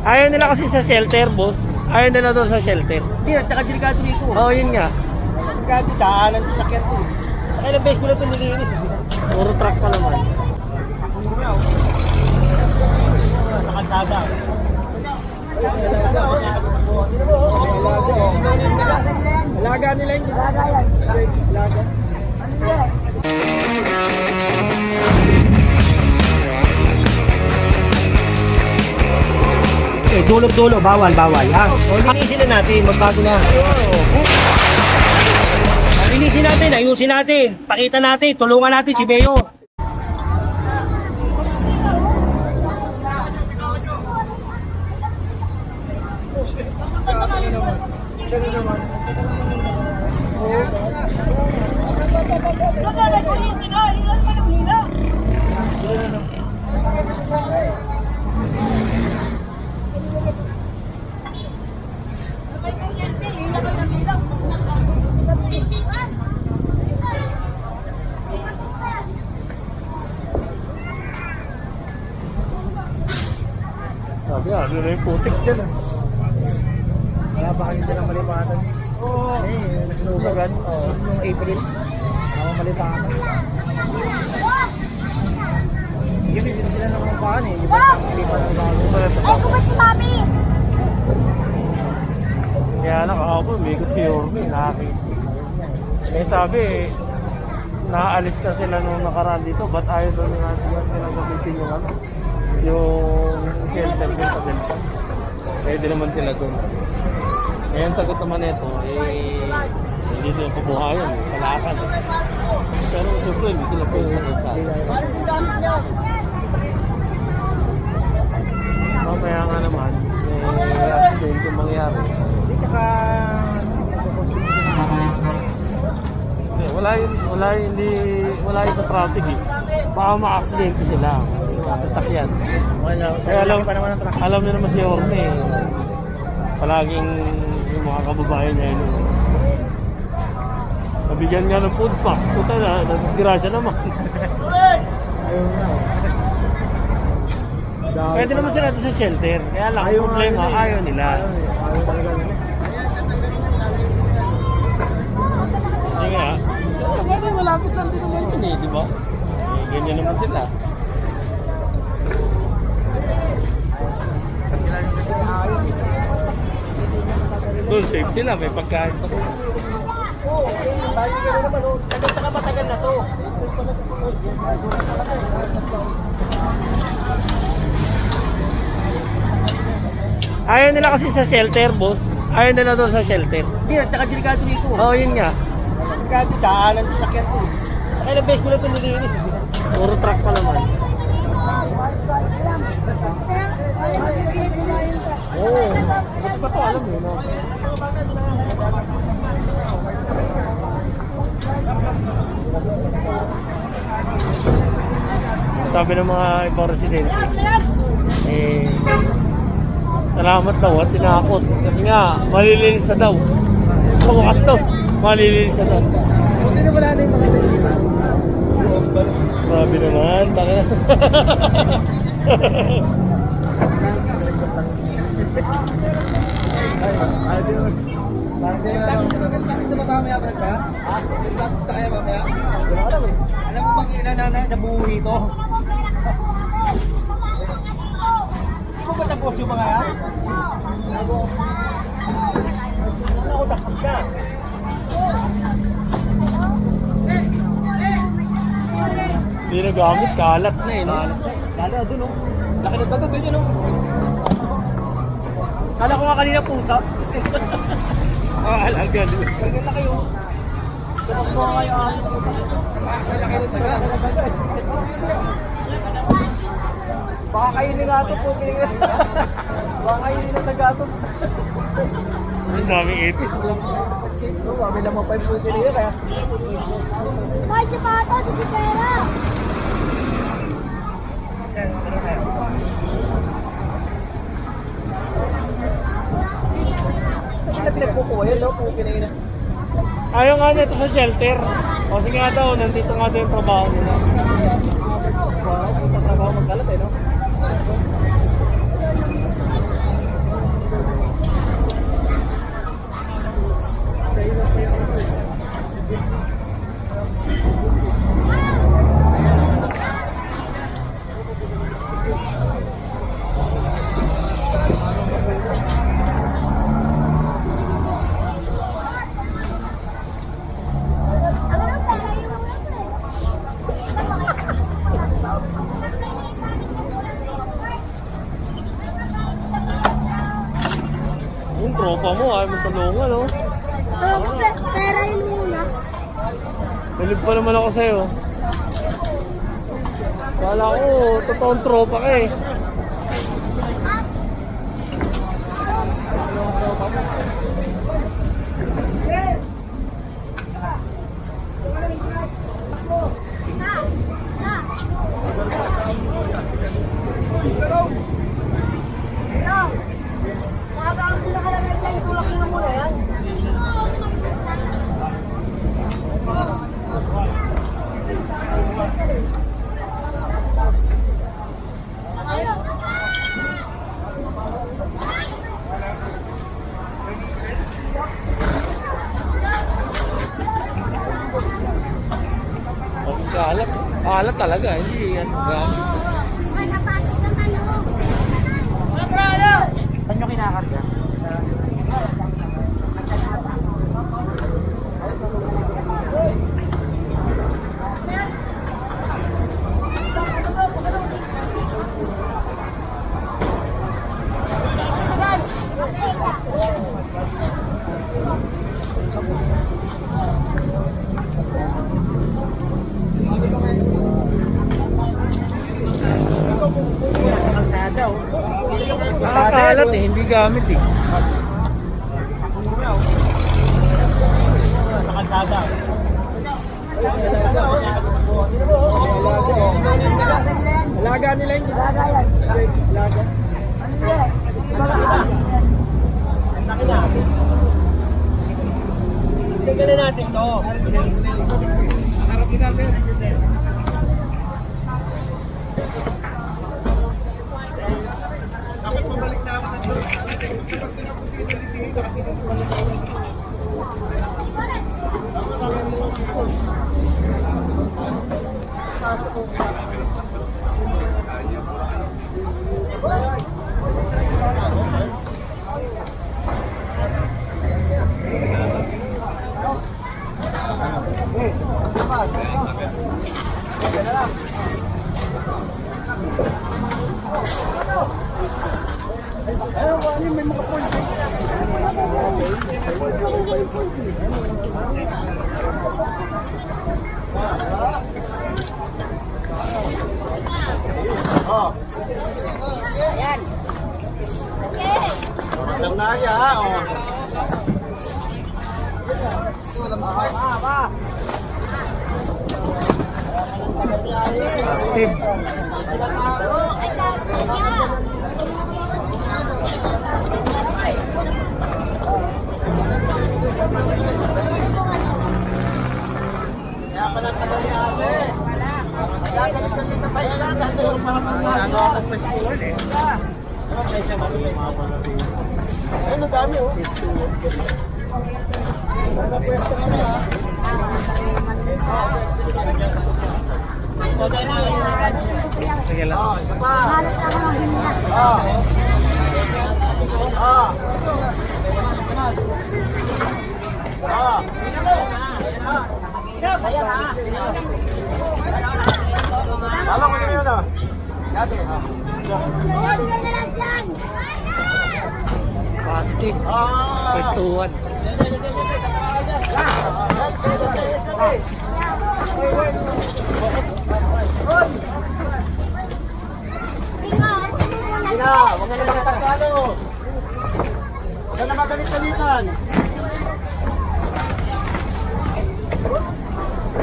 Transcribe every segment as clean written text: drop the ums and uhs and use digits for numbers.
Ayaw nila kasi sa shelter, boss. Ayaw nila doon sa shelter. Hindi, at saka delikado dito. Oo, yun nga. Delikado, daanan sa sakyan to. Kailang beses ko na ito nilinis. Puro truck pa naman. Sa kalsada. Alaga nila yung alaga yan. Alaga. Eh, dulo-dulo, bawal, ha? Linisin na natin, magbago na. Linisin natin, ayusin natin, pakita natin, tulungan natin si Beo. Sabi, ano na yung putik dyan ah. Wala ba kasi silang malipatan? Oo. Nasinugan. Noong April. Ako malipatan. Kasi dito sila nakumpaan eh. Yung malipatan ng bago. Eh, kumat si Mami! Kaya nakakapon, may ikot si Yorme, nakakita. May sabi, naaalis na sila nung nakaraan dito, ba't ayaw doon nga sila gamitin yung ano? Yung shelter din sa Delta. Pwede naman sila doon. Ngayon sagot naman ito, hindi sila pabuhayan, kalakan. Pero siyempre, hindi sila pwede sa isa. Mamaya nga naman, may accident yung mangyari. Wala yung sa traffic eh. Baka ma-accident sila. Sasakyan. Kaya alam niyo naman si Orne, palaging yung mga kababayan niya yun. Nabigyan nga ng food pack. Puta na, nadisgrasya naman. Ayaw na. Pwede naman sila ito sa shelter. Kaya lang, problema, ayaw nila. Ayaw talaga nila. Kasi nga, malapit lang din naman yun eh, di ba? Ganyan naman sila. Sila rin kasi ayaw. Doon, safe sila, may pagkain pa. Oo, bali ka na naman. Tagal na kapatagal na to. Ayaw nila kasi sa shelter, boss. Ayaw nila doon sa shelter. Hindi, at saka delikado dito. Oo, yun nga. Delikado, daanan sa sakyan to. Kailang beses ko na ito nilinis. Puro truck pa naman. Oo. Ba't ba ito alam mo? Sabi ng mga ibang residente, salamat daw at tinakot. Kasi nga, malilinis na daw. Kamukas daw, malilinis na daw. Buti na wala na yung mga nagkita. Sabi naman, bakit? Tapos na mamaya ba ka? Tapos na kaya mamaya? Alam mo bang ilan na nabuhi ito? Hindi mo ba tapos yung mga yan? Ako tapos ka. Hindi na gamit, kalat na eh. Lalo doon oh. Laki ng dagat doon yun oh. Kala ko nga kanina pusa. Alaga doon. Ganyan na kayo. Tumakbo kayo ah. Laki ng dagat. Baka kainin nga ito po. Baka kainin ng dagat ito. Ang daming ipis. May lamang 5 po nila kaya. May sapato, si Tipera! Hindi pinagpukuha yun, no? Kung kinay na. Ayaw nga nito sa shelter. O sige nga daw, nandito nga daw yung trabaho nila. Wow, punta trabaho magkalat eh, no? tropa mo, ayaw mo tulungan, oh. Pero pera yun muna. Bilib pa naman ako sa'yo. Kala ko, totoong tropa ka eh. Alat. Alat talaga, hindi yan. May sapatos ng ano. Saan nyo kinakarga? Kalsada, oh. Nakakalat eh, hindi gamit eh. Kalsada. Alaga nila yung alaga yan. Alaga. Tingnan na natin to. Harapin natin. Dapat pabalik na ako ng Ayan. Matang na niya, ha? Oh. Steve. Kaya pala tagal ni ate. Gagalit kasi na pa yan. Gagalit para pagkagawa ng festival eh. Ayun, ang dami oh. Magpapwesto kami ha. Sige lang. Oh, isa pa. Halos ako ng hinga. Oh. Oh. Oh. Alam mo yun ah. Dati. Oo, bigyan na lang dyan. Plastic. Ah. Pwestuhan. Ina, huwag na naman katagkano. Huwag na magalit-galitan.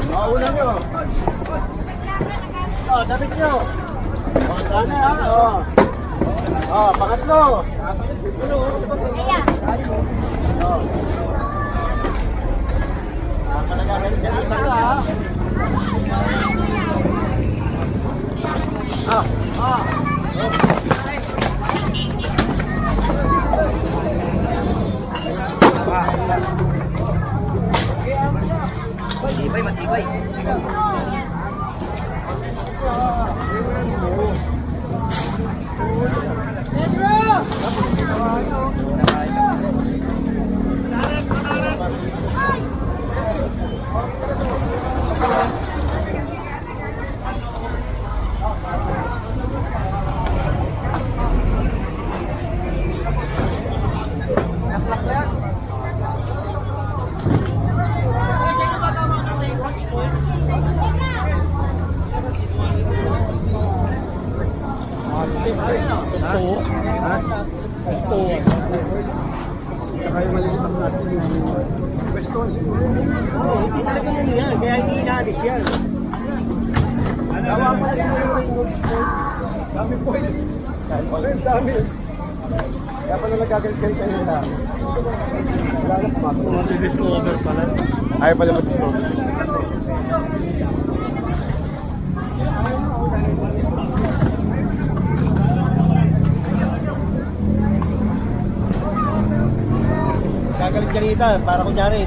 Mauna nyo. Oh, damit nyo. Oh, sana ha. Oh. Oh, pangatlo. Kaya. Oh. Talaga galit-galitan ka ha. Ah, ah. Matibay, matibay. Gusto. Saka yung maliliit ang plastic yung questions. Hindi talaga nyo yan, kaya hindi inaalis yan. Tawa pa lang yung dami po yun. Dami. Kaya pala nagagalit-galit kayo sa akin. Wala na pumasok. Mag-discover pala. Ayaw pala mag-discover. Gagalit-galitan, para kunyari,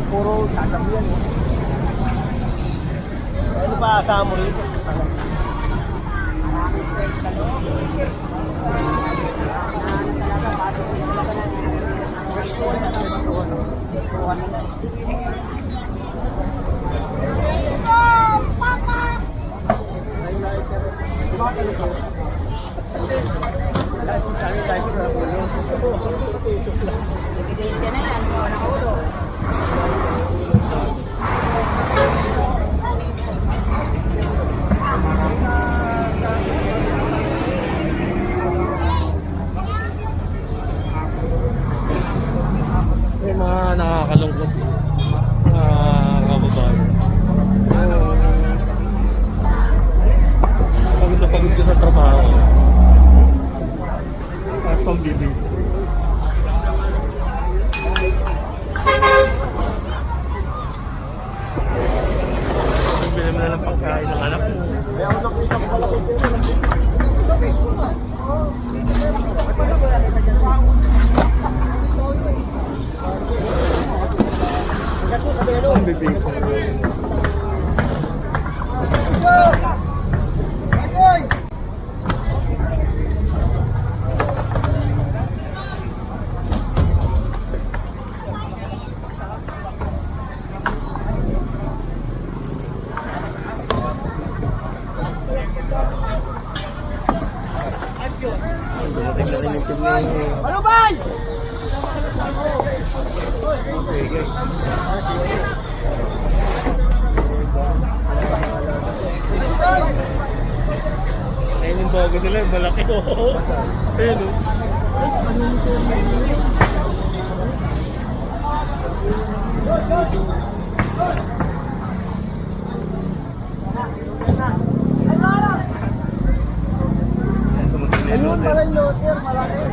puro sasabi yan. Ano ba asahan mo rito? May mga nakakalungkot kababayan. Pagod na pagod ka sa trabaho. Tapos pang bibig. Bili mo na lang pagkain ng anak mo. Kaya ako nakita ko pala sa Facebook na. Ang bibig ko. Dumating na rin yung team ni... Ano ba? Sige. Ayun yung bago nila, yung malaki ko. Ayun o. Ayun pala yung loter, malaki.